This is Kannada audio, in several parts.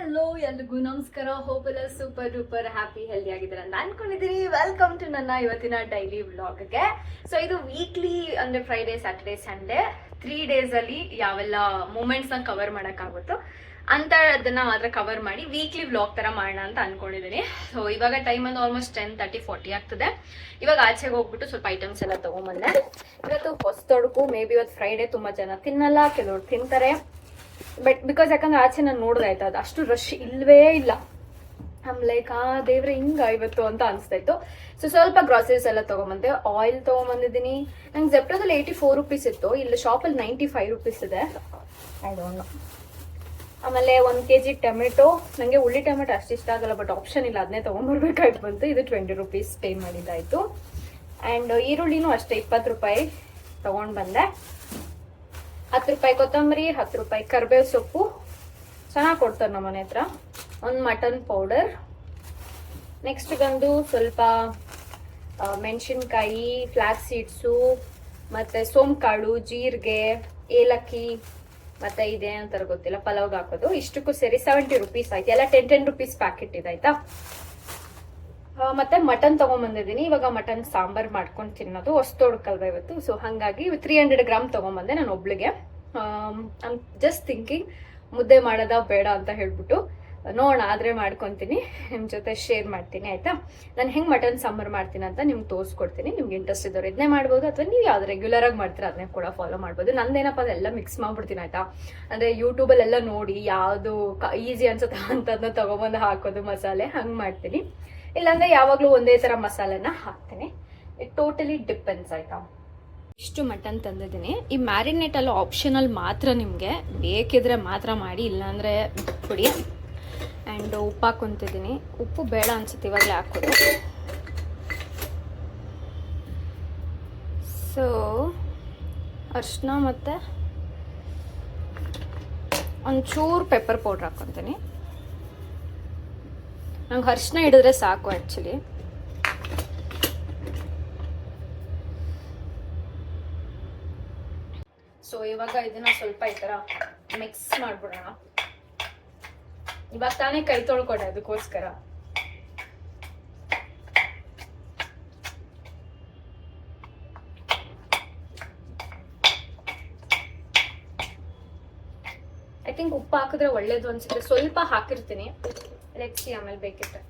ಹಲೋ ಎಲ್ರಿಗೂ ನಮಸ್ಕಾರ. ಹೋಪ್ ಎಲ್ಲ ಸೂಪರ್ ಡೂಪರ್ ಹ್ಯಾಪಿ ಹೆಲ್ದಿ ಆಗಿದ್ದಾರೆ ಅಂತ ಅನ್ಕೊಂಡಿದ್ದೀನಿ. ವೆಲ್ಕಮ್ ಟು ನನ್ನ ಇವತ್ತಿನ ಡೈಲಿ ವ್ಲಾಗ್ಗೆ. ಸೊ ಇದು ವೀಕ್ಲಿ ಅಂದ್ರೆ ಫ್ರೈಡೇ ಸ್ಯಾಟರ್ಡೇ ಸಂಡೇ 3 days ಅಲ್ಲಿ ಯಾವೆಲ್ಲ ಮೂಮೆಂಟ್ಸ್ನ ಕವರ್ ಮಾಡೋಕ್ಕಾಗುತ್ತೋ ಅಂತ ಅದನ್ನ ಮಾತ್ರ ಕವರ್ ಮಾಡಿ ವೀಕ್ಲಿ ವ್ಲಾಗ್ ತರ ಮಾಡೋಣ ಅಂತ ಅನ್ಕೊಂಡಿದ್ದೀನಿ. ಸೊ ಇವಾಗ ಟೈಮ್ ಅಂದ್ರೆ ಆಲ್ಮೋಸ್ಟ್ 10:30-40 ಆಗ್ತದೆ. ಇವಾಗ ಆಚೆಗೆ ಹೋಗ್ಬಿಟ್ಟು ಸ್ವಲ್ಪ ಐಟಮ್ಸ್ ಎಲ್ಲ ತಗೊಂಬಂದೆ. ಇವತ್ತು ಹೊಸತೊಡಕು ಮೇ ಬಿ ಇವತ್ತು ಫ್ರೈಡೇ, ತುಂಬಾ ಜನ ತಿನ್ನಲ್ಲ, ಕೆಲವರು ತಿಂತಾರೆ. ಬಟ್ ಬಿಕಾಸ್ ಯಾಕಂದ್ರೆ ಆಚೆ ನಾನು ನೋಡ್ದೆ ಆಯ್ತಾ, ಅದು ಅಷ್ಟು ರಶ್ ಇಲ್ವೇ ಇಲ್ಲ. ಲೈಕ್ ದೇವ್ರೆ ಹಿಂಗ ಇವತ್ತು ಅಂತ ಅನಿಸ್ತಾ ಇತ್ತು. ಸೊ ಸ್ವಲ್ಪ ಗ್ರಾಸರೀಸ್ ಎಲ್ಲ ತಗೊಂಬಂದೆ. ಆಯಿಲ್ ತಗೊಂಬಂದಿದ್ದೀನಿ. ನಂಗೆ ಜೆಪ್ಟೋದಲ್ಲಿ 84 rupees ಇತ್ತು, ಇಲ್ಲಿ ಶಾಪಲ್ಲಿ 95 rupees ಇದೆ. I don't know. ಆಮೇಲೆ 1 kg ಟೊಮೆಟೊ. ನನಗೆ ಉಳ್ಳಿ ಟೊಮೆಟೊ ಅಷ್ಟು ಇಷ್ಟ ಆಗಲ್ಲ, ಬಟ್ ಆಪ್ಷನ್ ಇಲ್ಲ, ಅದನ್ನೇ ತೊಗೊಂಡ್ಬರ್ಬೇಕಾಯ್ತು ಬಂತು. ಇದು 20 rupees ಪೇ ಮಾಡಿದ್ದಾಯ್ತು. ಆ್ಯಂಡ್ ಈರುಳ್ಳಿನೂ ಅಷ್ಟೇ 20 ರೂಪಾಯಿ ತೊಗೊಂಡು ಬಂದೆ. 10 ರೂಪಾಯಿ ಕೊತ್ತಂಬರಿ, 10 ರೂಪಾಯಿ ಕರಿಬೇವು ಸೊಪ್ಪು, ಚೆನ್ನಾಗಿ ಕೊಡ್ತಾರೆ ನಮ್ಮ ಮನೆ ಹತ್ರ. ಒಂದು ಮಟನ್ ಪೌಡರ್. ನೆಕ್ಸ್ಟ್ ಬಂದು ಸ್ವಲ್ಪ ಮೆಣಸಿನ್ಕಾಯಿ, ಫ್ಲಾಕ್ಸ್ ಸೀಡ್ಸು, ಮತ್ತು ಸೋಂಕಾಳು, ಜೀರಿಗೆ, ಏಲಕ್ಕಿ, ಮತ್ತು ಇದೇನಂತಾರೆ ಗೊತ್ತಿಲ್ಲ, ಪಲಾವ್ಗೆ ಹಾಕೋದು. ಇಷ್ಟಕ್ಕೂ ಸೇರಿ 70 rupees ಆಯ್ತು. ಎಲ್ಲ 10 rupees ಪ್ಯಾಕೆಟ್ ಇದಾಯ್ತಾ. ಮತ್ತೆ ಮಟನ್ ತಗೊಂಬಂದಿದ್ದೀನಿ. ಇವಾಗ ಮಟನ್ ಸಾಂಬಾರ್ ಮಾಡ್ಕೊಂಡು ತಿನ್ನೋದು. ಹೊಸ್ತೊಡ್ಕಲ್ವ ಇವತ್ತು. ಸೊ ಹಾಗಾಗಿ 300 ಗ್ರಾಮ್ ತಗೊಂಬಂದೆ ನಾನು ಒಬ್ಳಿಗೆ. ಐಮ್ ಜಸ್ಟ್ ಥಿಂಕಿಂಗ್ ಮುದ್ದೆ ಮಾಡೋದಾ ಬೇಡ ಅಂತ ಹೇಳ್ಬಿಟ್ಟು ನೋಡೋಣ, ಆದರೆ ಮಾಡ್ಕೊತೀನಿ, ನಿಮ್ಮ ಜೊತೆ ಶೇರ್ ಮಾಡ್ತೀನಿ ಆಯ್ತಾ. ನಾನು ಹೆಂಗೆ ಮಟನ್ ಸಾಂಬಾರು ಮಾಡ್ತೀನಿ ಅಂತ ನಿಮ್ಗೆ ತೋರಿಸ್ಕೊಡ್ತೀನಿ. ನಿಮ್ಗೆ ಇಂಟ್ರೆಸ್ಟ್ ಇದ್ದವ್ರು ಇದನ್ನೇ ಮಾಡ್ಬೋದು, ಅಥವಾ ನೀವು ಯಾವ್ದು ರೆಗ್ಯುಲರ್ ಆಗಿ ಮಾಡ್ತೀರಾ ಅದನ್ನೇ ಕೂಡ ಫಾಲೋ ಮಾಡ್ಬೋದು. ನಂದೇನಪ್ಪ ಅದೆಲ್ಲ ಮಿಕ್ಸ್ ಮಾಡ್ಬಿಡ್ತೀನಿ ಆಯ್ತಾ. ಅಂದರೆ ಯೂಟ್ಯೂಬಲ್ಲೆಲ್ಲ ನೋಡಿ ಯಾವುದು ಈಸಿ ಅನ್ಸುತ್ತೆ ಅಂತದನ್ನ ತಗೊಬಂದು ಹಾಕೋದು ಮಸಾಲೆ, ಹಂಗೆ ಮಾಡ್ತೀನಿ. ಇಲ್ಲಾಂದ್ರೆ ಯಾವಾಗಲೂ ಒಂದೇ ಥರ ಮಸಾಲೆನ ಹಾಕ್ತೀನಿ. ಇಟ್ ಟೋಟಲಿ ಡಿಪೆಂಡ್ಸ್ ಆಯ್ತಾ. ಇಷ್ಟು ಮಟನ್ ತಂದಿದ್ದೀನಿ. ಈ ಮ್ಯಾರಿನೇಟ್ ಎಲ್ಲ ಆಪ್ಷನಲ್ ಮಾತ್ರ, ನಿಮಗೆ ಬೇಕಿದ್ರೆ ಮಾತ್ರ ಮಾಡಿ, ಇಲ್ಲಾಂದರೆ ಬಿಟ್ಬಿಡಿ. ಆ್ಯಂಡ್ ಉಪ್ಪು ಹಾಕ್ಕೊತಿದ್ದೀನಿ. ಉಪ್ಪು ಬೇಡ ಅನ್ಸುತ್ತೆ ಇವಾಗಲೇ ಹಾಕೋದು. ಸೊ ಅರಿಶಿನ ಮತ್ತು ಒಂಚೂರು ಪೆಪ್ಪರ್ ಪೌಡ್ರ್ ಹಾಕ್ಕೊತೀನಿ. ನಂಗೆ ಅರಿಶಿನ ಹಿಡಿದ್ರೆ ಸಾಕು ಆ್ಯಕ್ಚುಲಿ. ಸೊ ಇವಾಗ ಇದನ್ನ ಸ್ವಲ್ಪ ಈ ಥರ ಮಿಕ್ಸ್ ಮಾಡ್ಬಿಡೋಣ. ಇವಾಗ ತಾನೇ ಕೈ ತೊಳ್ಕೊಡೆ, ಅದಕ್ಕೋಸ್ಕರ. ಐ ಥಿಂಕ್ ಉಪ್ಪು ಹಾಕಿದ್ರೆ ಒಳ್ಳೇದು ಅನ್ಸುತ್ತೆ. ಸ್ವಲ್ಪ ಹಾಕಿರ್ತೀನಿ, ಲೆಟ್ಸಿ ಆಮೇಲೆ ಬೇಕಿದ್ರೆ.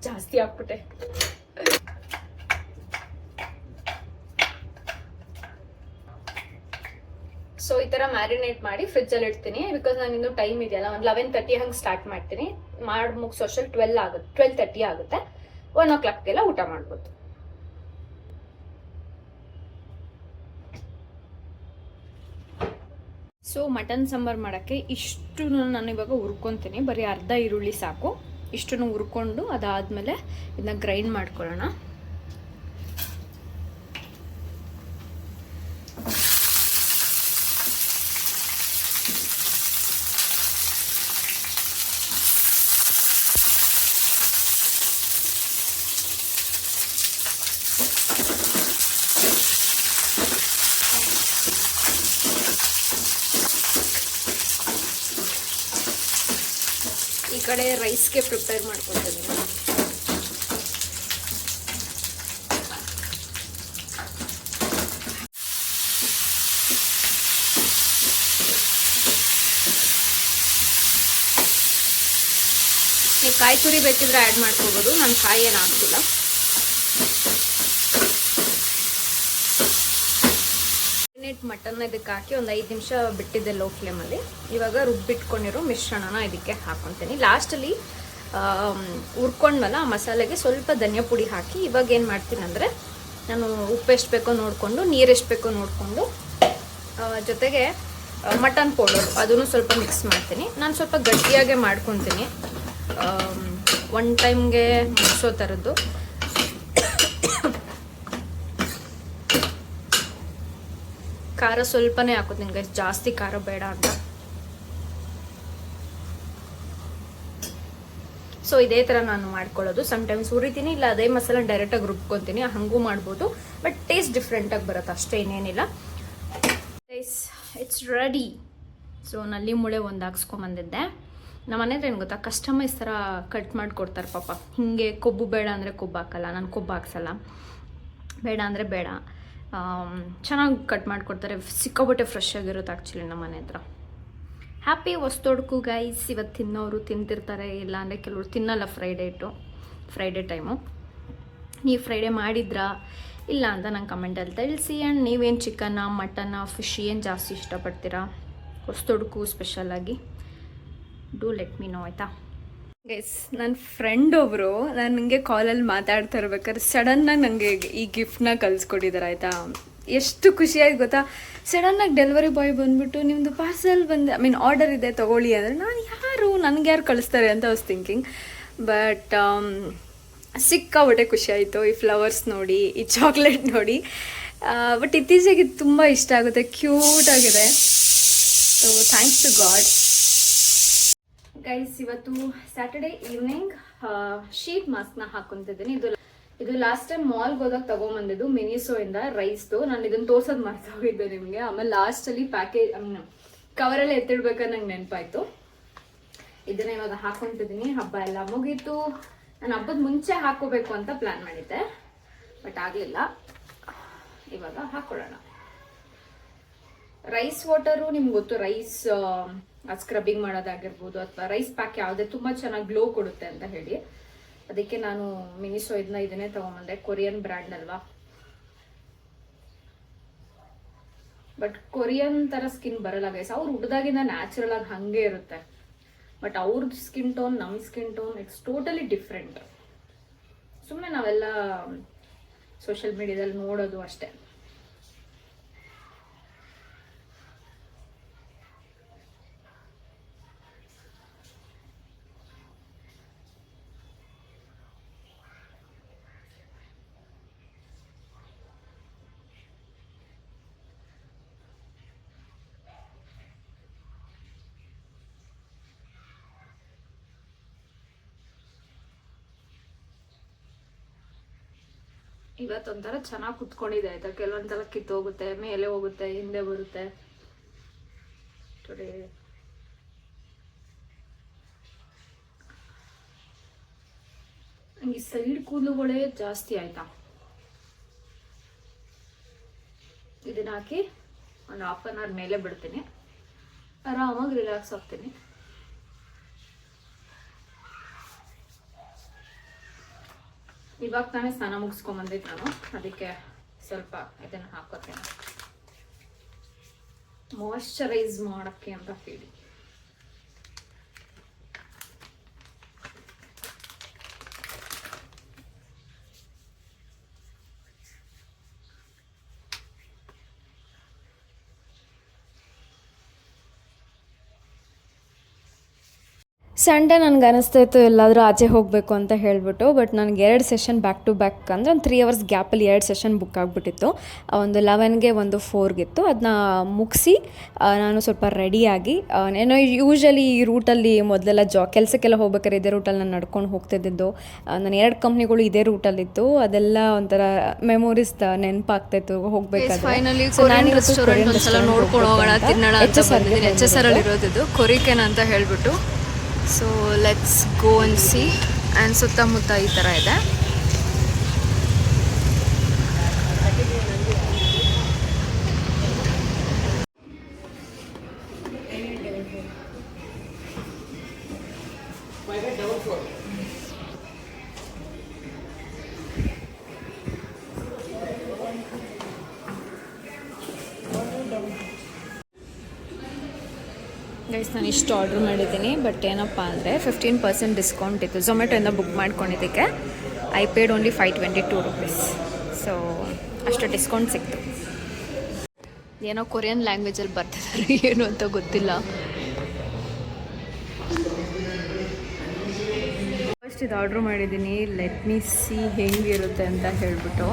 ಜಾಸ್ತಿ ಹಾಕ್ಬಿಟ್ಟೆ. ಸೊ ಈ ಥರ ಮ್ಯಾರಿನೇಟ್ ಮಾಡಿ ಫ್ರಿಜ್ಜಲ್ಲಿ ಇಡ್ತೀನಿ. ಬಿಕಾಸ್ ನಾನು ಇನ್ನೂ ಟೈಮ್ ಇದೆಯಲ್ಲ, ಒಂದು 11:30 ಹಂಗೆ ಸ್ಟಾರ್ಟ್ ಮಾಡ್ತೀನಿ. ಮಾಡಿ ಮುಗಿಸೋಷ್ಟಲ್ಲಿ 12 ಆಗುತ್ತೆ, 12:30 ಆಗುತ್ತೆ. 1 o'clockಗೆಲ್ಲ ಊಟ ಮಾಡ್ಬೋದು. ಸೊ ಮಟನ್ ಸಾಂಬಾರು ಮಾಡೋಕ್ಕೆ ಇಷ್ಟು ನಾನು ಇವಾಗ ಹುರ್ಕೊತೀನಿ. ಬರೀ ಅರ್ಧ ಈರುಳ್ಳಿ ಸಾಕು. ಇಷ್ಟನ್ನು ಹುರ್ಕೊಂಡು ಅದಾದಮೇಲೆ ಇದನ್ನ ಗ್ರೈಂಡ್ ಮಾಡ್ಕೊಳ್ಳೋಣ. ಈ ಕಡೆ ರೈಸ್ಗೆ ಪ್ರಿಪೇರ್ ಮಾಡ್ಕೊಳ್ತೀನಿ. ನೀವು ಕಾಯಿ ತುರಿ ಬೇಕಿದ್ರೆ ಆ್ಯಡ್ ಮಾಡ್ಕೋಬೋದು, ನಾನು ಕಾಯಿ ಏನು ಹಾಕ್ತಿಲ್ಲ. ಮಟನ್ ಇದಕ್ಕೆ ಹಾಕಿ ಒಂದು 5 ನಿಮಿಷ ಬಿಟ್ಟಿದ್ದೆ ಲೋ ಫ್ಲೇಮಲ್ಲಿ. ಇವಾಗ ರುಬ್ಬಿಟ್ಕೊಂಡಿರೋ ಮಿಶ್ರಣನ ಇದಕ್ಕೆ ಹಾಕ್ಕೊತೀನಿ. ಲಾಸ್ಟಲ್ಲಿ ಹುರ್ಕೊಂಡ್ವಲ್ಲ ಆ ಮಸಾಲೆಗೆ ಸ್ವಲ್ಪ ಧನಿಯಾ ಪುಡಿ ಹಾಕಿ ಇವಾಗ ಏನು ಮಾಡ್ತೀನಿ ಅಂದರೆ, ನಾನು ಉಪ್ಪು ಎಷ್ಟು ಬೇಕೋ ನೋಡಿಕೊಂಡು, ನೀರು ಎಷ್ಟು ಬೇಕೋ ನೋಡಿಕೊಂಡು, ಜೊತೆಗೆ ಮಟನ್ ಪೌಡರ್ ಅದನ್ನು ಸ್ವಲ್ಪ ಮಿಕ್ಸ್ ಮಾಡ್ತೀನಿ. ನಾನು ಸ್ವಲ್ಪ ಗಟ್ಟಿಯಾಗೆ ಮಾಡ್ಕೊತೀನಿ, ಒನ್ ಟೈಮ್ಗೆ ಮುಗಿಸೋ ಥರದ್ದು. ಖಾರ ಸ್ವಲ್ಪನೇ ಹಾಕೋದು ನಿಮಗೆ, ಜಾಸ್ತಿ ಖಾರ ಬೇಡ ಅಂತ. ಸೊ ಇದೇ ಥರ ನಾನು ಮಾಡ್ಕೊಳ್ಳೋದು. ಸಮ್ಟೈಮ್ಸ್ ಹುರಿತೀನಿ, ಇಲ್ಲ ಅದೇ ಮಸಾಲ ಡೈರೆಕ್ಟಾಗಿ ರುಬ್ಕೊತೀನಿ, ಹಂಗೂ ಮಾಡ್ಬೋದು. ಬಟ್ ಟೇಸ್ಟ್ ಡಿಫ್ರೆಂಟಾಗಿ ಬರುತ್ತೆ ಅಷ್ಟೇ, ಇನ್ನೇನಿಲ್ಲ. It's ready. ಸೊ ನಲ್ಲಿ ಮೂಳೆ ಒಂದು ಹಾಕ್ಸ್ಕೊಂಬಂದಿದ್ದೆ. ನಮ್ಮ ಮನೆ ಹತ್ರ ಏನು ಗೊತ್ತಾ, ಕಸ್ಟಮೈಸ್ ಥರ ಕಟ್ ಮಾಡಿಕೊಡ್ತಾರೆ ಪಾಪ. ಹೀಗೆ ಕೊಬ್ಬು ಬೇಡ ಅಂದರೆ ಕೊಬ್ಬು ಹಾಕಲ್ಲ, ನಾನು ಕೊಬ್ಬು ಹಾಕ್ಸಲ್ಲ, ಬೇಡ ಅಂದರೆ ಬೇಡ. ಚೆನ್ನಾಗಿ ಕಟ್ ಮಾಡಿಕೊಡ್ತಾರೆ, ಸಿಕ್ಕಾಬಟ್ಟೆ ಫ್ರೆಶ್ ಆಗಿರುತ್ತೆ ಆ್ಯಕ್ಚುಲಿ ನಮ್ಮ ಮನೆ ಹತ್ರ. Happy Hosatodaku guys. ಇವತ್ತು ತಿನ್ನೋರು ತಿಂತಿರ್ತಾರೆ, ಇಲ್ಲ ಅಂದರೆ ಕೆಲವರು ತಿನ್ನಲ್ಲ ಫ್ರೈಡೇ ಟೈಮು. ನೀವು ಫ್ರೈಡೇ ಮಾಡಿದ್ರಾ ಇಲ್ಲ ಅಂತ ನಂಗೆ ಕಮೆಂಟಲ್ಲಿ ತಿಳಿಸಿ. ಆ್ಯಂಡ್ ನೀವೇನು ಚಿಕನ್ನ, ಮಟನ್ನ, ಫಿಶ್ ಏನು ಜಾಸ್ತಿ ಇಷ್ಟಪಡ್ತೀರಾ ಹೊಸ್ತೊಡ್ಕು ಸ್ಪೆಷಲಾಗಿ, ಡೂ ಲೆಟ್ ಮೀ ನೋ ಆಯಿತಾ. ಗೈಸ್, ನನ್ನ ಫ್ರೆಂಡ್ ಒಬ್ಬರು ನಾನು ನಿಮಗೆ ಕಾಲಲ್ಲಿ ಮಾತಾಡ್ತಾ ಇರ್ಬೇಕಾದ್ರೆ ಸಡನ್ನಾಗಿ ನನಗೆ ಈ ಗಿಫ್ಟ್ನ ಕಳಿಸ್ಕೊಟ್ಟಿದ್ದಾರೆ ಆಯಿತಾ. ಎಷ್ಟು ಖುಷಿಯಾಗಿ ಗೊತ್ತಾ. ಸಡನ್ನಾಗಿ ಡೆಲಿವರಿ ಬಾಯ್ ಬಂದುಬಿಟ್ಟು ನಿಮ್ಮದು ಪಾರ್ಸಲ್ ಆರ್ಡರ್ ಇದೆ ತೊಗೊಳ್ಳಿ ಅಂದರೆ ನಾನು ನನಗೆ ಯಾರು ಕಳಿಸ್ತಾರೆ ಅಂತ ವಾಸ್ ಥಿಂಕಿಂಗ್. ಬಟ್ ಸಿಕ್ಕಾಬಟ್ಟೆ ಖುಷಿ ಆಯಿತು. ಈ ಫ್ಲವರ್ಸ್ ನೋಡಿ, ಈ ಚಾಕ್ಲೇಟ್ ನೋಡಿ. ಬಟ್ ಇತ್ತೀಚೆಗೆ ತುಂಬ ಇಷ್ಟ ಆಗುತ್ತೆ, ಕ್ಯೂಟ್ ಆಗಿದೆ. So thanks to God. Guys, ಇವತ್ತು ಸ್ಯಾಟರ್ಡೇ ಈವ್ನಿಂಗ್ ಶೀಟ್ ಮಾಸ್ಕ್ನ ಹಾಕ್ಕೊಂತಿದ್ದೀನಿ. ಇದು ಲಾಸ್ಟ್ ಟೈಮ್ ಮಾಲ್ಗೆ ಹೋದಾಗ ತೊಗೊಂಬಂದಿದ್ದು ಮಿನಿಸೋಯಿಂದ ರೈಸ್ದು. ನಾನು ಇದನ್ನು ತೋರ್ಸೋದು ಮರ್ತೋಗಿದ್ದೆ ನಿಮಗೆ. ಆಮೇಲೆ ಲಾಸ್ಟಲ್ಲಿ ಪ್ಯಾಕೇಜ್ ಕವರಲ್ಲಿ ಎತ್ತಿಡ್ಬೇಕಾದ್ರೆ ನಂಗೆ ನೆನಪಾಯಿತು. ಇದನ್ನ ಇವಾಗ ಹಾಕ್ಕೊಂತಿದ್ದೀನಿ. ಹಬ್ಬ ಎಲ್ಲ ಮುಗೀತು. ನಾನು ಹಬ್ಬದ ಮುಂಚೆ ಹಾಕೋಬೇಕು ಅಂತ ಪ್ಲ್ಯಾನ್ ಮಾಡಿದ್ದೆ, ಬಟ್ ಆಗಲಿಲ್ಲ. ಇವಾಗ ಹಾಕ್ಕೊಳ್ಳೋಣ. ರೈಸ್ ವಾಟರು ನಿಮ್ಗೆ ಗೊತ್ತು, ರೈಸ್ ಸ್ಕ್ರಬ್ಬಿಂಗ್ ಮಾಡೋದಾಗಿರ್ಬೋದು ಅಥವಾ ರೈಸ್ ಪ್ಯಾಕ್ ಯಾವುದೇ ತುಂಬ ಚೆನ್ನಾಗಿ ಗ್ಲೋ ಕೊಡುತ್ತೆ ಅಂತ ಹೇಳಿ, ಅದಕ್ಕೆ ನಾನು ಮಿನಿಸೋ ಇದನ್ನೇ ತೊಗೊಂಬಂದೆ. ಕೊರಿಯನ್ ಬ್ರ್ಯಾಂಡ್ ಅಲ್ವಾ. ಬಟ್ ಕೊರಿಯನ್ ಥರ ಸ್ಕಿನ್ ಬರಲ್ಲ ಗೈಸ್. ಅವ್ರು ಹುಡ್ದಾಗಿಂದ ನ್ಯಾಚುರಲ್ ಆಗಿ ಹಾಗೆ ಇರುತ್ತೆ. ಬಟ್ ಅವ್ರದ್ದು ಸ್ಕಿನ್ ಟೋನ್, ನಮ್ಮ skin tone it's totally different. ಸುಮ್ಮನೆ ನಾವೆಲ್ಲ ಸೋಷಿಯಲ್ ಮೀಡಿಯಾದಲ್ಲಿ ನೋಡೋದು ಅಷ್ಟೇ. ಇವತ್ತೊಂಥರ ಚೆನ್ನಾಗಿ ಕುತ್ಕೊಂಡಿದೆ ಆಯ್ತಾ. ಕೆಲವೊಂದ್ಸಲ ಕಿತ್ತೋಗುತ್ತೆ, ಮೇಲೆ ಹೋಗುತ್ತೆ, ಹಿಂದೆ ಬರುತ್ತೆ. ಟುಡೇ ಈ ಸೈಡ್ ಕೂದಲುಗಳೇ ಜಾಸ್ತಿ ಆಯ್ತಾ. ಇದನ್ನ ಹಾಕಿ ಒಂದು ಹಾಫ್ ಅನ್ ಅವರ್ ಮೇಲೆ ಬಿಡ್ತೀನಿ, ಆರಾಮಾಗಿ ರಿಲ್ಯಾಕ್ಸ್ ಆಗ್ತೀನಿ. ಇವಾಗ ತಾನೇ ಸ್ನಾನ ಮುಗಿಸ್ಕೊಂಬಂದಿದ್ದು ನಾನು, ಅದಕ್ಕೆ ಸ್ವಲ್ಪ ಇದನ್ನು ಹಾಕೋತೀನಿ ಮಾಯಶ್ಚರೈಸ್ ಮಾಡೋಕ್ಕೆ ಅಂತ ಹೇಳಿ. ಸಂಡೇ ನನಗೆ ಅನಿಸ್ತಾ ಇತ್ತು ಎಲ್ಲಾದರೂ ಆಚೆ ಹೋಗಬೇಕು ಅಂತ ಹೇಳಿಬಿಟ್ಟು. ಬಟ್ ನನಗೆ 2 ಸೆಷನ್ ಬ್ಯಾಕ್ ಟು ಬ್ಯಾಕ್ ಅಂದರೆ ಒಂದು 3 ಅವರ್ಸ್ ಗ್ಯಾಪಲ್ಲಿ 2 ಸೆಷನ್ ಬುಕ್ ಆಗಿಬಿಟ್ಟಿತ್ತು. ಒಂದು 11ಗೆ ಒಂದು 4ಗಿತ್ತು. ಅದನ್ನ ಮುಗಿಸಿ ನಾನು ಸ್ವಲ್ಪ ರೆಡಿಯಾಗಿ, ಏನೋ ಯೂಶ್ವಲಿ ಈ ರೂಟಲ್ಲಿ ಮೊದಲೆಲ್ಲ ಕೆಲಸಕ್ಕೆಲ್ಲ ಹೋಗ್ಬೇಕಾದ್ರೆ ಇದೇ ರೂಟಲ್ಲಿ ನಾನು ನಡ್ಕೊಂಡು ಹೋಗ್ತಿದ್ದಿದ್ದು. ನನ್ನ 2 ಕಂಪ್ನಿಗಳು ಇದೇ ರೂಟಲ್ಲಿತ್ತು. ಅದೆಲ್ಲ ಒಂಥರ ಮೆಮೊರೀಸ್ ನೆನಪಾಗ್ತಾಯಿತ್ತು ಹೋಗ್ಬೇಕಾದ್ರೆ. ನೋಡ್ಕೊಂಡು ಹೋಗೋಣ, ತಿನ್ನೋಣ ಅಂತ ಬಂದಿದ್ದೀನಿ. HSR ಇರೋದು ಕೊರಿಕೆನ್ ಅಂತ ಹೇಳ್ಬಿಟ್ಟು. So let's go and C. And ಸುತ್ತಮುತ್ತ ಈ ಥರ ಇದೆ. ಗೈಸ್, ನಾನು ಇಷ್ಟು ಆರ್ಡ್ರ್ ಮಾಡಿದ್ದೀನಿ. ಬಟ್ ಏನಪ್ಪ ಅಂದರೆ 15% ಡಿಸ್ಕೌಂಟ್ ಇತ್ತು ಝೊಮ್ಯಾಟೊಯಿಂದ ಬುಕ್ ಮಾಡ್ಕೊಂಡಿದ್ದಕ್ಕೆ. I paid only 522 rupees. So ಅಷ್ಟು ಡಿಸ್ಕೌಂಟ್ ಸಿಕ್ತು. ಏನೋ ಕೊರಿಯನ್ ಲ್ಯಾಂಗ್ವೇಜಲ್ಲಿ ಬರ್ತಿದ್ದಾರೆ, ಏನು ಅಂತ ಗೊತ್ತಿಲ್ಲ. ಫಸ್ಟ್ ಇದು ಆರ್ಡ್ರ್ ಮಾಡಿದ್ದೀನಿ. ಲೆಟ್ ಮೀ ಸಿ ಹೆಂಗಿರುತ್ತೆ ಅಂತ ಹೇಳಿಬಿಟ್ಟು.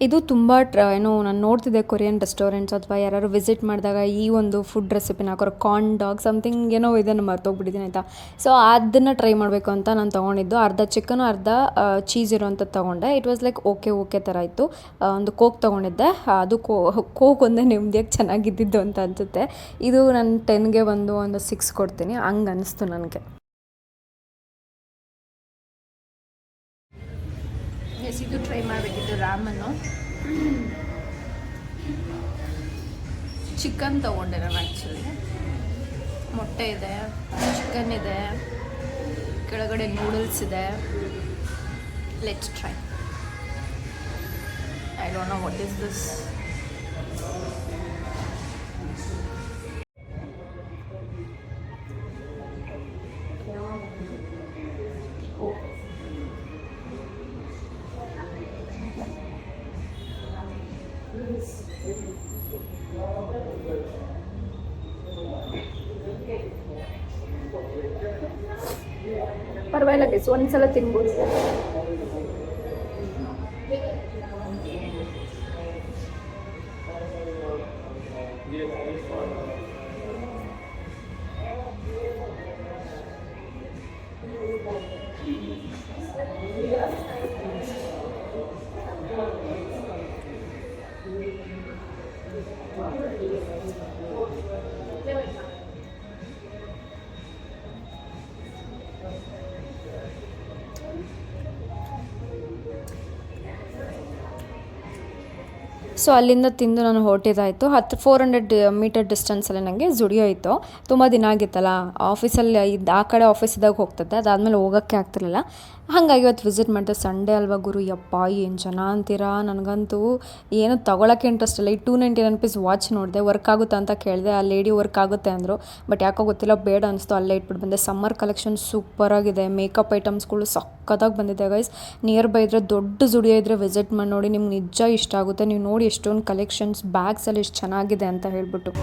ಇದು ತುಂಬ ಏನು ನಾನು ನೋಡ್ತಿದ್ದೆ ಕೊರಿಯನ್ ರೆಸ್ಟೋರೆಂಟ್ಸ್ ಅಥವಾ ಯಾರು ವಿಸಿಟ್ ಮಾಡಿದಾಗ ಈ ಒಂದು ಫುಡ್ ರೆಸಿಪಿನ ಹಾಕೋರು ಕಾರ್ನ್ ಡಾಗ್ ಸಮಥಿಂಗ್ ಏನೋ ಇದೆ, ನಾನು ಮರ್ತೋಗ್ಬಿಟ್ಟಿದ್ದೀನಿ ಆಯಿತಾ. ಸೊ ಅದನ್ನು ಟ್ರೈ ಮಾಡಬೇಕು ಅಂತ ನಾನು ತೊಗೊಂಡಿದ್ದು. ಅರ್ಧ ಚಿಕನು ಅರ್ಧ ಚೀಸ್ ಇರೋವಂಥದ್ದು ತೊಗೊಂಡೆ. ಇಟ್ ವಾಸ್ ಲೈಕ್ ಓಕೆ ಥರ ಇತ್ತು. ಒಂದು ಕೋಕ್ ತೊಗೊಂಡಿದ್ದೆ, ಅದು ಕೋಕ್ ಒಂದೇ ನೆಮ್ಮದಿಯಾಗಿ ಚೆನ್ನಾಗಿದ್ದಿದ್ದು ಅಂತ ಅನಿಸುತ್ತೆ. ಇದು ನಾನು 10ಗೆ ಒಂದು 6 ಕೊಡ್ತೀನಿ, ಹಂಗೆ ಅನಿಸ್ತು ನನಗೆ. ಇದು ಟ್ರೈ ಮಾಡಬೇಕಿತ್ತು ರಾಮನ್ನು. ಚಿಕನ್ ತೊಗೊಂಡೆ ನಾನು ಆ್ಯಕ್ಚುಲಿ. ಮೊಟ್ಟೆ ಇದೆ, ಚಿಕನ್ ಇದೆ, ಕೆಳಗಡೆ ನೂಡಲ್ಸ್ ಇದೆ. Let's try. I don't know what is this. ಪರವಾಗಿಲ್ಲ ಗೈಸ್, ಒಂದ್ಸಲ ತಿನ್ಬೋದು. ಸೊ ಅಲ್ಲಿಂದ ತಿಂದು ನಾನು ಹೊರಟಿದ್ದಾಯಿತು. 400 ಮೀಟರ್ ಡಿಸ್ಟೆನ್ಸಲ್ಲಿ ನನಗೆ ಜುಡಿಯೋ ಇತ್ತು. ತುಂಬ ದಿನ ಆಗಿತ್ತಲ್ಲ, ಆಫೀಸಲ್ಲಿ ಆ ಕಡೆ ಆಫೀಸಿದಾಗ ಹೋಗ್ತದೆ, ಅದಾದಮೇಲೆ ಹೋಗೋಕ್ಕೆ ಆಗ್ತಿರಲಿಲ್ಲ. ಹಾಗಾಗಿ ಇವತ್ತು ವಿಸಿಟ್ ಮಾಡಿದೆ. ಸಂಡೇ ಅಲ್ವಾ ಗುರು, ಯಪ್ಪ ಏನು ಜನ ಅಂತೀರಾ. ನನಗಂತೂ ಏನು ತೊಗೊಳಕ್ಕೆ ಇಂಟ್ರೆಸ್ಟ್ ಇಲ್ಲ. ಈ 299 ಪೀಸ್ ವಾಚ್ ನೋಡಿದೆ, ವರ್ಕ್ ಆಗುತ್ತಾ ಅಂತ ಕೇಳಿದೆ. ಆ ಲೇಡಿ ವರ್ಕ್ ಆಗುತ್ತೆ ಅಂದರು, ಬಟ್ ಯಾಕೋ ಗೊತ್ತಿಲ್ಲ, ಬೇಡ ಅನಿಸ್ತು, ಅಲ್ಲೇ ಇಟ್ಬಿಟ್ಟು ಬಂದೆ. ಸಮ್ಮರ್ ಕಲೆಕ್ಷನ್ ಸೂಪರಾಗಿದೆ, ಮೇಕಪ್ ಐಟಮ್ಸ್ಗಳು ಸಕ್ಕತ್ತಾಗಿ ಬಂದಿದೆ ಗೈಸ್. ನಿಯರ್ ಬೈ ಇದ್ದರೆ, ದೊಡ್ಡ ಜುಡಿಯೋ ಇದ್ದರೆ ವಿಸಿಟ್ ಮಾಡಿ ನೋಡಿ, ನಿಮ್ಗೆ ನಿಜ ಇಷ್ಟ ಆಗುತ್ತೆ. ನೀವು ನೋಡಿ ಎಷ್ಟೊಂದು ಕಲೆಕ್ಷನ್ಸ್, ಬ್ಯಾಗ್ಸಲ್ಲಿ ಎಷ್ಟು ಚೆನ್ನಾಗಿದೆ ಅಂತ ಹೇಳ್ಬಿಟ್ಟು.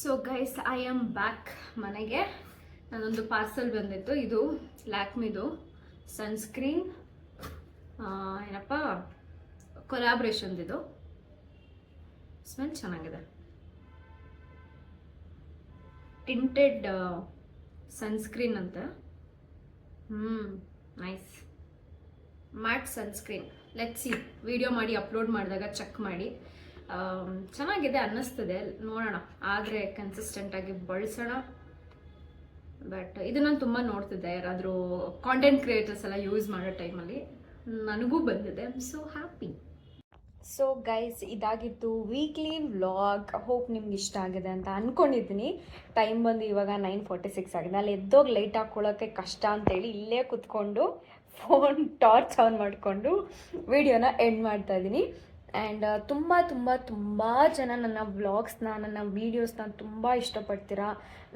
So guys, I am back ಮನೆಗೆ. ನನ್ನೊಂದು ಪಾರ್ಸಲ್ ಬಂದಿತ್ತು. ಇದು ಲ್ಯಾಕ್ಮಿದು ಸನ್ಸ್ಕ್ರೀನ್, ಏನಪ್ಪ ಕೊಲಾಬ್ರೇಷನ್ದಿದು. ಸ್ಮೆಲ್ ಚೆನ್ನಾಗಿದೆ. ಟಿಂಟೆಡ್ ಸನ್ಸ್ಕ್ರೀನ್ ಅಂತ. Nice mat sunscreen. Let's see, video ಮಾಡಿ ಅಪ್ಲೋಡ್ ಮಾಡಿದಾಗ ಚೆಕ್ ಮಾಡಿ. ಚೆನ್ನಾಗಿದೆ ಅನ್ನಿಸ್ತದೆ, ನೋಡೋಣ. ಆದರೆ ಕನ್ಸಿಸ್ಟೆಂಟಾಗಿ ಬಳಸೋಣ. ಬಟ್ ಇದು ನಾನು ತುಂಬ ನೋಡ್ತಿದ್ದೆ, ಯಾರಾದರೂ ಕಾಂಟೆಂಟ್ ಕ್ರಿಯೇಟರ್ಸ್ ಎಲ್ಲ ಯೂಸ್ ಮಾಡೋ ಟೈಮಲ್ಲಿ ನನಗೂ ಬಂದಿದೆ. I am so happy. So guys, ಇದಾಗಿತ್ತು ವೀಕ್ಲಿ ವ್ಲಾಗ್. ಹೋಪ್ ನಿಮ್ಗೆ ಇಷ್ಟ ಆಗಿದೆ ಅಂತ ಅಂದ್ಕೊಂಡಿದ್ದೀನಿ. ಟೈಮ್ ಬಂದು ಇವಾಗ 9:46 ಆಗಿದೆ. ಅಲ್ಲಿ ಎದ್ದೋಗಿ ಲೈಟ್ ಹಾಕ್ಕೊಳ್ಳೋಕ್ಕೆ ಕಷ್ಟ ಅಂತೇಳಿ ಇಲ್ಲೇ ಕುತ್ಕೊಂಡು ಫೋನ್ ಟಾರ್ಚ್ ಆನ್ ಮಾಡಿಕೊಂಡು ವಿಡಿಯೋನ ಎಂಡ್ ಮಾಡ್ತಾಯಿದ್ದೀನಿ. ಆ್ಯಂಡ್ ತುಂಬ ಜನ ನನ್ನ ವ್ಲಾಗ್ಸ್ನ, ನನ್ನ ವೀಡಿಯೋಸ್ನ ತುಂಬ ಇಷ್ಟಪಡ್ತೀರಾ.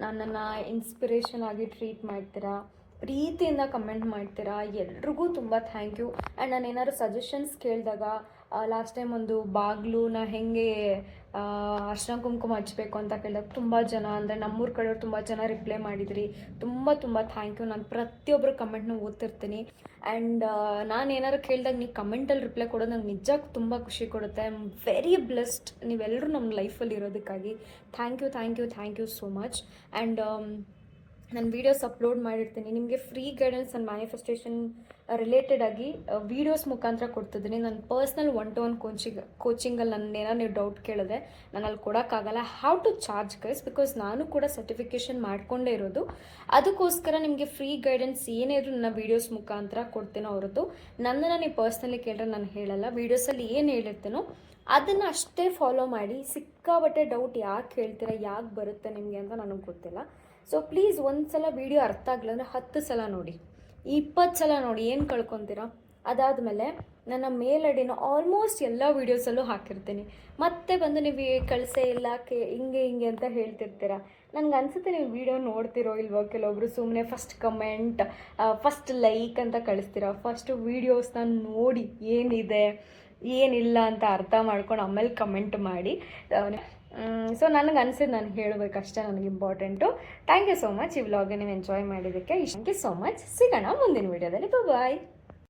ನನ್ನನ್ನು ಇನ್ಸ್ಪಿರೇಷನ್ ಆಗಿ ಟ್ರೀಟ್ ಮಾಡ್ತೀರಾ, ಪ್ರೀತಿಯಿಂದ ಕಮೆಂಟ್ ಮಾಡ್ತೀರಾ. ಎಲ್ರಿಗೂ ತುಂಬ ಥ್ಯಾಂಕ್ ಯು. ಆ್ಯಂಡ್ ನಾನು ಏನಾದ್ರು ಸಜೆಷನ್ಸ್ ಕೇಳಿದಾಗ, ಲಾಸ್ಟ್ ಟೈಮ್ ಒಂದು ಬಾಗಿಲುನ ಹೇಗೆ ಅರ್ಶಿನ ಕುಂಕುಮ ಹಚ್ಚಬೇಕು ಅಂತ ಕೇಳಿದಾಗ ತುಂಬ ಜನ, ಅಂದರೆ ನಮ್ಮೂರ ಕಡೆಯವ್ರು ತುಂಬ ಜನ ರಿಪ್ಲೈ ಮಾಡಿದ್ರಿ. ತುಂಬ ಥ್ಯಾಂಕ್ ಯು. ನಾನು ಪ್ರತಿಯೊಬ್ಬರು ಕಮೆಂಟ್ನ ಓದ್ತಿರ್ತೀನಿ. ಆ್ಯಂಡ್ ನಾನು ಏನಾದ್ರು ಕೇಳಿದಾಗ ನೀವು ಕಮೆಂಟಲ್ಲಿ ರಿಪ್ಲೈ ಕೊಡೋದು ನಂಗೆ ನಿಜ ತುಂಬ ಖುಷಿ ಕೊಡುತ್ತೆ. ಐ ಆಮ್ ವೆರಿ ಬ್ಲೆಸ್ಡ್ ನೀವೆಲ್ಲರೂ ನಮ್ಮ ಲೈಫಲ್ಲಿ ಇರೋದಕ್ಕಾಗಿ. Thank you so much. And ನಾನು ವೀಡಿಯೋಸ್ ಅಪ್ಲೋಡ್ ಮಾಡಿರ್ತೀನಿ. ನಿಮಗೆ free guidance and manifestation related ಆಗಿ ವೀಡಿಯೋಸ್ ಮುಖಾಂತರ ಕೊಡ್ತಿದ್ದೀನಿ. ನನ್ನ ಪರ್ಸ್ನಲ್ 1-to-1 ಕೋಚಿಂಗಲ್ಲಿ ನನ್ನೇನೋ ನೀವು ಡೌಟ್ ಕೇಳಿದ್ರೆ ನಾನು ಅಲ್ಲಿ ಕೊಡೋಕ್ಕಾಗಲ್ಲ. How to charge guys, because ನಾನು ಕೂಡ ಸರ್ಟಿಫಿಕೇಷನ್ ಮಾಡಿಕೊಂಡೇ ಇರೋದು. ಅದಕ್ಕೋಸ್ಕರ ನಿಮಗೆ ಫ್ರೀ ಗೈಡೆನ್ಸ್ ಏನೇ ಇದ್ರೂ ನನ್ನ ವೀಡಿಯೋಸ್ ಮುಖಾಂತರ ಕೊಡ್ತೀನೋ ಹೊರತು ನನ್ನನ್ನು ನೀವು ಪರ್ಸ್ನಲಿ ಕೇಳಿದ್ರೆ ನಾನು ಹೇಳಲ್ಲ. ವೀಡಿಯೋಸಲ್ಲಿ ಏನು ಹೇಳಿರ್ತೀನೋ ಅದನ್ನು ಅಷ್ಟೇ ಫಾಲೋ ಮಾಡಿ. ಸಿಕ್ಕಾಬಟ್ಟೆ ಡೌಟ್ ಯಾಕೆ ಹೇಳ್ತೀರಾ, ಯಾಕೆ ಬರುತ್ತೆ ನಿಮಗೆ ಅಂತ ನನಗೆ ಗೊತ್ತಿಲ್ಲ. ಸೊ ಪ್ಲೀಸ್ ಒಂದು ಸಲ ವೀಡಿಯೋ ಅರ್ಥ ಆಗಲಿಲ್ಲ ಅಂದರೆ 10 ಸಲ ನೋಡಿ, 20 ಸಲ ನೋಡಿ, ಏನು ಕಳ್ಕೊತೀರಾ? ಅದಾದಮೇಲೆ ನನ್ನ ಮೇಲ್ ಐಡಿನ ಆಲ್ಮೋಸ್ಟ್ ಎಲ್ಲ ವೀಡಿಯೋಸಲ್ಲೂ ಹಾಕಿರ್ತೀನಿ. ಮತ್ತೆ ಬಂದು ನೀವು ಕಳಿಸೇ ಇಲ್ಲ ಹಿಂಗೆ ಅಂತ ಹೇಳ್ತಿರ್ತೀರ. ನನಗೆ ಅನಿಸುತ್ತೆ ನೀವು ವೀಡಿಯೋ ನೋಡ್ತಿರೋ ಇಲ್ವೋ. ಕೆಲವೊಬ್ರು ಸುಮ್ಮನೆ ಫಸ್ಟ್ ಕಮೆಂಟ್, ಫಸ್ಟ್ ಲೈಕ್ ಅಂತ ಕಳಿಸ್ತೀರ. ಫಸ್ಟು ವೀಡಿಯೋಸ್ನ ನೋಡಿ ಏನಿದೆ ಏನಿಲ್ಲ ಅಂತ ಅರ್ಥ ಮಾಡ್ಕೊಂಡು ಆಮೇಲೆ ಕಮೆಂಟ್ ಮಾಡಿ. ಸೊ ನನಗೆ ಅನಿಸಿದ್ದು ನಾನು ಹೇಳಬೇಕಷ್ಟೇ, ನನಗೆ important. Thank you so much ಈ ವ್ಲಾಗ್ ನೀವು ಎಂಜಾಯ್ ಮಾಡಿದ್ದಕ್ಕೆ. Thank you so much. ಸಿಗೋಣ ಮುಂದಿನ ವೀಡಿಯೋದಲ್ಲಿ. ಬಾಯ್.